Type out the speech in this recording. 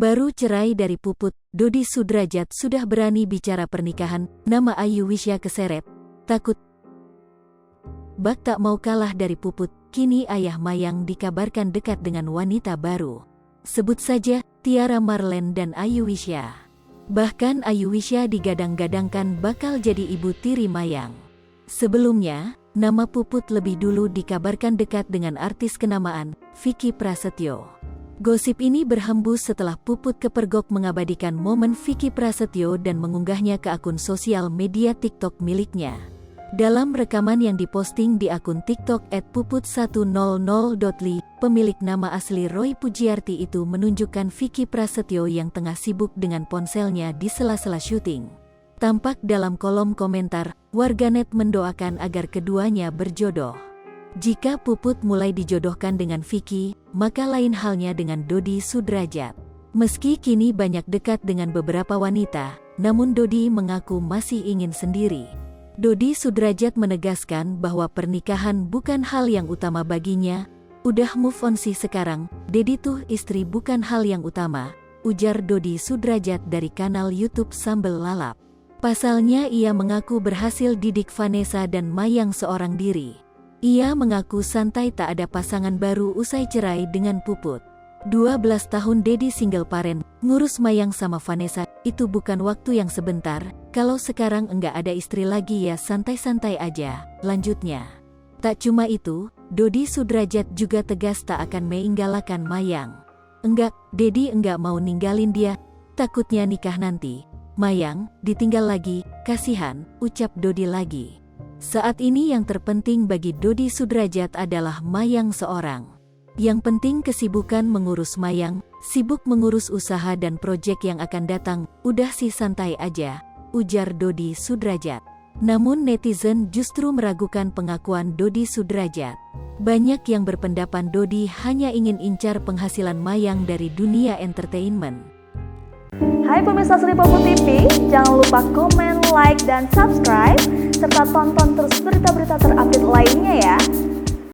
Baru cerai dari Puput, Dodi Sudrajat sudah berani bicara pernikahan. Nama Ayu Wisya keseret. Takut bak tak mau kalah dari Puput, kini ayah Mayang dikabarkan dekat dengan wanita baru. Sebut saja Tiara Marlen dan Ayu Wisya. Bahkan Ayu Wisya digadang-gadangkan bakal jadi ibu tiri Mayang. Sebelumnya, nama Puput lebih dulu dikabarkan dekat dengan artis kenamaan, Vicky Prasetyo. Gosip ini berhembus setelah Puput kepergok mengabadikan momen Vicky Prasetyo dan mengunggahnya ke akun sosial media TikTok miliknya. Dalam rekaman yang diposting di akun TikTok @puput100.ly, pemilik nama asli Roy Pujiarti itu menunjukkan Vicky Prasetyo yang tengah sibuk dengan ponselnya di sela-sela syuting. Tampak dalam kolom komentar, warganet mendoakan agar keduanya berjodoh. Jika Puput mulai dijodohkan dengan Vicky, maka lain halnya dengan Dodi Sudrajat. Meski kini banyak dekat dengan beberapa wanita, namun Dodi mengaku masih ingin sendiri. Dodi Sudrajat menegaskan bahwa pernikahan bukan hal yang utama baginya. Udah move on sih sekarang, Dedi tuh istri bukan hal yang utama, ujar Dodi Sudrajat dari kanal YouTube Sambel Lalap. Pasalnya ia mengaku berhasil didik Vanessa dan Mayang seorang diri. Ia mengaku santai tak ada pasangan baru usai cerai dengan Puput. 12 tahun Dedi single parent, ngurus Mayang sama Vanessa, itu bukan waktu yang sebentar, kalau sekarang enggak ada istri lagi ya santai-santai aja, lanjutnya. Tak cuma itu, Dodi Sudrajat juga tegas tak akan meninggalkan Mayang. Enggak, Dedi enggak mau ninggalin dia, takutnya nikah nanti. Mayang, ditinggal lagi, kasihan, ucap Dodi lagi. Saat ini yang terpenting bagi Dodi Sudrajat adalah Mayang seorang. Yang penting kesibukan mengurus Mayang, sibuk mengurus usaha dan proyek yang akan datang, udah sih santai aja, ujar Dodi Sudrajat. Namun netizen justru meragukan pengakuan Dodi Sudrajat. Banyak yang berpendapat Dodi hanya ingin incar penghasilan Mayang dari dunia entertainment. Hai pemirsa Sri Popo TV, jangan lupa komen, like, dan subscribe, serta tonton terus berita-berita terupdate lainnya ya.